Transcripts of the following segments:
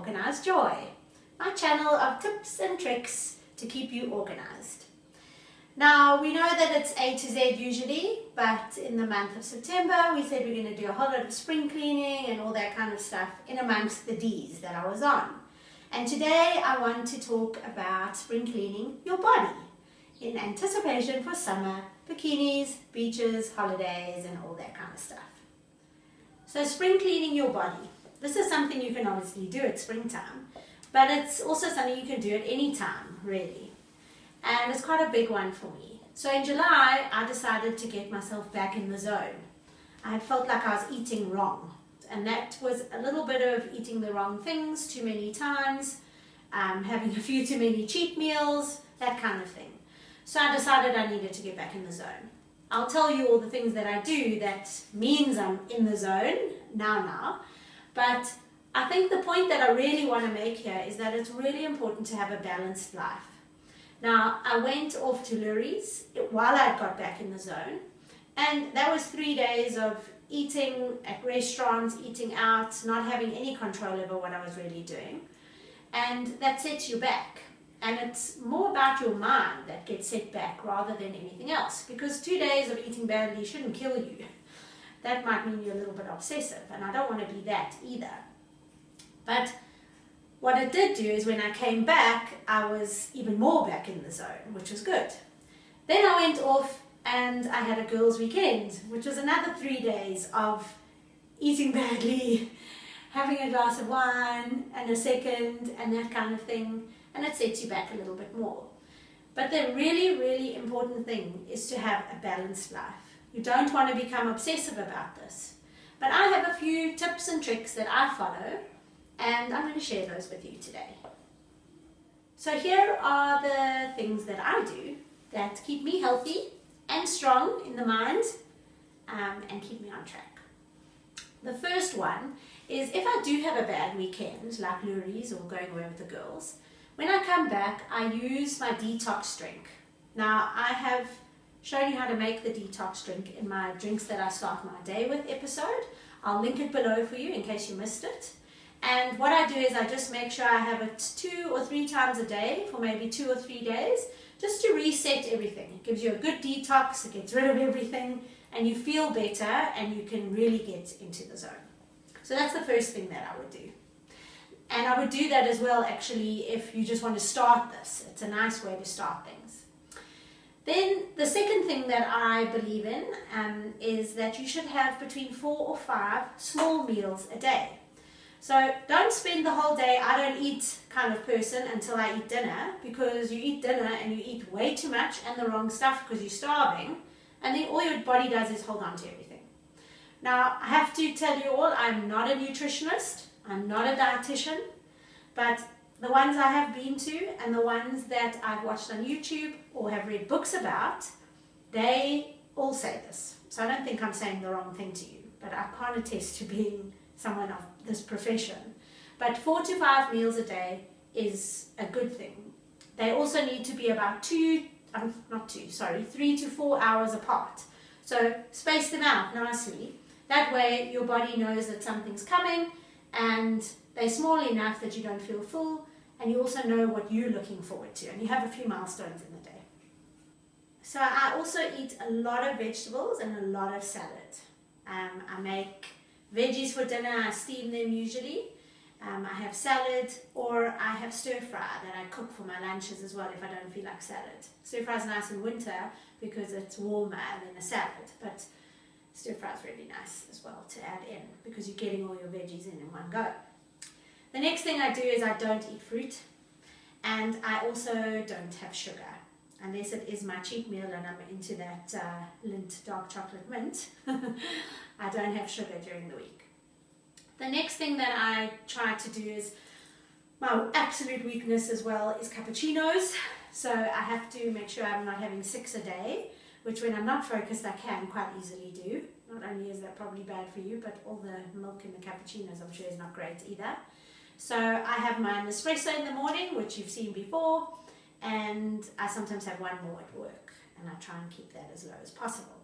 Organized Joy, my channel of tips and tricks to keep you organized. Now, we know that it's A to Z usually, but in the month of September, we said we're going to do a whole lot of spring cleaning and all that kind of stuff in amongst the D's that I was on. And today I want to talk about spring cleaning your body in anticipation for summer, bikinis, beaches, holidays, and all that kind of stuff. So spring cleaning your body. This is something you can obviously do at springtime, but it's also something you can do at any time, really. And it's quite a big one for me. So in July, I decided to get myself back in the zone. I had felt like I was eating wrong. And that was a little bit of eating the wrong things too many times, having a few too many cheat meals, that kind of thing. So I decided I needed to get back in the zone. I'll tell you all the things that I do that means I'm in the zone now. But I think the point that I really want to make here is that it's really important to have a balanced life. Now, I went off to Lurie's while I got back in the zone, and that was 3 days of eating at restaurants, eating out, not having any control over what I was really doing. And that sets you back. And it's more about your mind that gets set back rather than anything else. Because 2 days of eating badly shouldn't kill you. That might mean you're a little bit obsessive, and I don't want to be that either. But what it did do is when I came back, I was even more back in the zone, which was good. Then I went off and I had a girls' weekend, which was another 3 days of eating badly, having a glass of wine and a second and that kind of thing, and it sets you back a little bit more. But the really, really important thing is to have a balanced life. You don't want to become obsessive about this. But I have a few tips and tricks that I follow, and I'm going to share those with you today. So here are the things that I do that keep me healthy and strong in the mind and keep me on track. The first one is if I do have a bad weekend, like Lurie's or going away with the girls, when I come back, I use my detox drink. Now, I have shown you how to make the detox drink in my Drinks That I Start My Day With episode. I'll link it below for you in case you missed it. And what I do is I just make sure I have it 2 or 3 times a day for maybe 2 or 3 days, just to reset everything. It gives you a good detox, it gets rid of everything, and you feel better and you can really get into the zone. So that's the first thing that I would do. And I would do that as well, actually, if you just want to start this. It's a nice way to start things. Then the second thing that I believe in is that you should have between 4 or 5 small meals a day. So don't spend the whole day, I don't eat kind of person until I eat dinner, because you eat dinner and you eat way too much and the wrong stuff because you're starving, and then all your body does is hold on to everything. Now, I have to tell you all, I'm not a nutritionist, I'm not a dietitian, but the ones I have been to and the ones that I've watched on YouTube or have read books about, they all say this. So I don't think I'm saying the wrong thing to you, but I can't attest to being someone of this profession. But 4 to 5 meals a day is a good thing. They also need to be about 3 to 4 hours apart. So space them out nicely. That way your body knows that something's coming and they're small enough that you don't feel full, and you also know what you're looking forward to, and you have a few milestones in the day. So I also eat a lot of vegetables and a lot of salad. I make veggies for dinner, I steam them usually. I have salad, or I have stir fry that I cook for my lunches as well if I don't feel like salad. Stir fry is nice in winter because it's warmer than a salad, but stir fry is really nice as well to add in because you're getting all your veggies in one go. The next thing I do is I don't eat fruit, and I also don't have sugar. Unless it is my cheat meal and I'm into that Lindt dark chocolate mint, I don't have sugar during the week. The next thing that I try to do is, my absolute weakness as well, is cappuccinos. So I have to make sure I'm not having 6 a day, which when I'm not focused I can quite easily do. Not only is that probably bad for you, but all the milk in the cappuccinos I'm sure is not great either. So I have my Nespresso in the morning, which you've seen before, and I sometimes have one more at work, and I try and keep that as low as possible.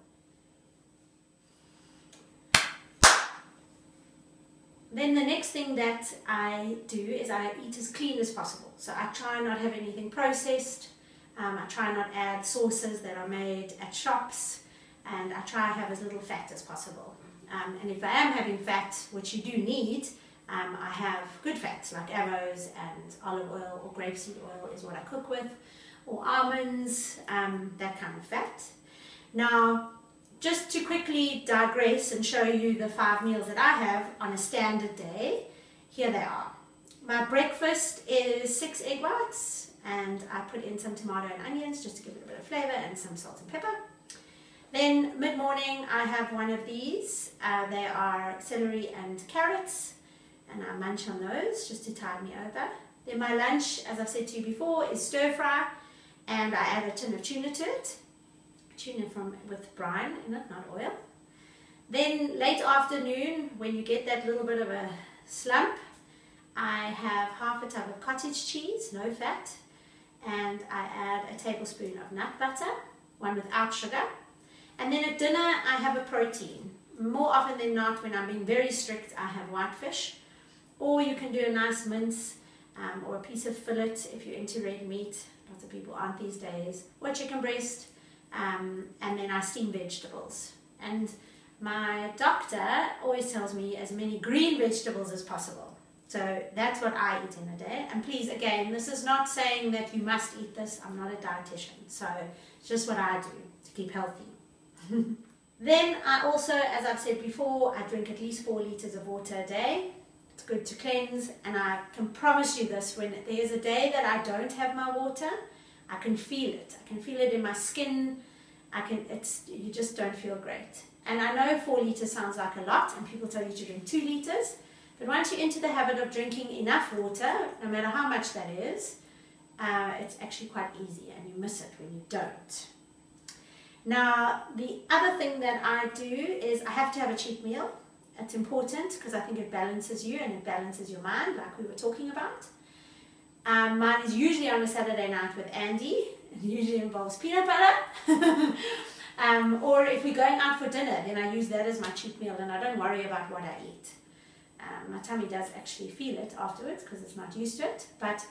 Then the next thing that I do is I eat as clean as possible. So I try not have anything processed. I try not add sauces that are made at shops, and I try to have as little fat as possible. And if I am having fat, which you do need, I have good fats like avoes and olive oil or grapeseed oil is what I cook with, or almonds, that kind of fat. Now, just to quickly digress and show you the 5 meals that I have on a standard day, here they are. My breakfast is 6 egg whites, and I put in some tomato and onions just to give it a bit of flavour, and some salt and pepper. Then mid-morning I have one of these. They are celery and carrots, and I munch on those just to tide me over. Then my lunch, as I've said to you before, is stir fry, and I add a tin of tuna to it. Tuna with brine in it, not oil. Then late afternoon, when you get that little bit of a slump, I have half a tub of cottage cheese, no fat, and I add a tablespoon of nut butter, one without sugar. And then at dinner I have a protein. More often than not, when I'm being very strict, I have whitefish, or you can do a nice mince or a piece of fillet if you're into red meat. Lots of people aren't these days. Or chicken breast. And then I steam vegetables, and my doctor always tells me as many green vegetables as possible. So that's what I eat in a day. And please, again, this is not saying that you must eat this. I'm not a dietitian, so it's just what I do to keep healthy. Then I also, as I've said before, I drink at least 4 liters of water a day. It's good to cleanse, and I can promise you this, when there's a day that I don't have my water, I can feel it. I can feel it in my skin. You just don't feel great. And I know 4 liters sounds like a lot, and people tell you to drink 2 liters. But once you're into the habit of drinking enough water, no matter how much that is, it's actually quite easy, and you miss it when you don't. Now, the other thing that I do is I have to have a cheat meal. It's important because I think it balances you and it balances your mind, like we were talking about. Mine is usually on a Saturday night with Andy. It usually involves peanut butter. Or if we're going out for dinner, then I use that as my cheat meal, and I don't worry about what I eat. My tummy does actually feel it afterwards because it's not used to it, but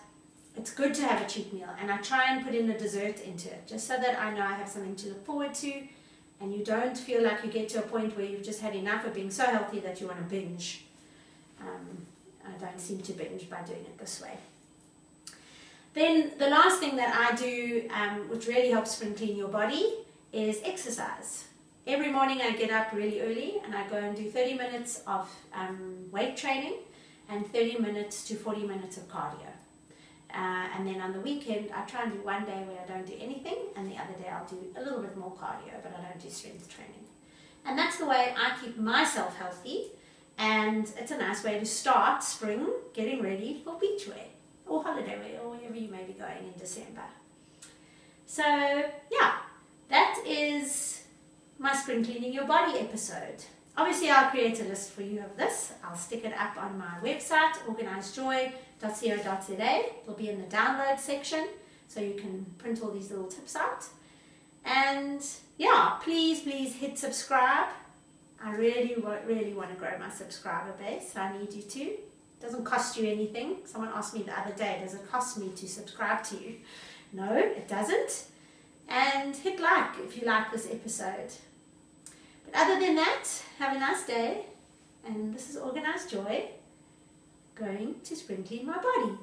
it's good to have a cheat meal, and I try and put in a dessert into it just so that I know I have something to look forward to, and you don't feel like you get to a point where you've just had enough of being so healthy that you want to binge. I don't seem to binge by doing it this way. Then the last thing that I do, which really helps spring clean your body, is exercise. Every morning I get up really early and I go and do 30 minutes of weight training and 30 minutes to 40 minutes of cardio. And then on the weekend I try and do one day where I don't do anything, and the other day I'll do a little bit more cardio, but I don't do strength training. And that's the way I keep myself healthy, and it's a nice way to start spring getting ready for beach wear or holiday wear or wherever you may be going in December. So yeah, that is my spring cleaning your body episode. Obviously I'll create a list for you of this. I'll stick it up on my website, organisedjoy.co.za. It'll be in the download section, so you can print all these little tips out. And yeah, please hit subscribe. I really want to grow my subscriber base, so I need you to. It doesn't cost you anything. Someone asked me the other day, does it cost me to subscribe to you? No, it doesn't. And hit like if you like this episode. But other than that, have a nice day. And this is Organised Joy, going to spring clean my body.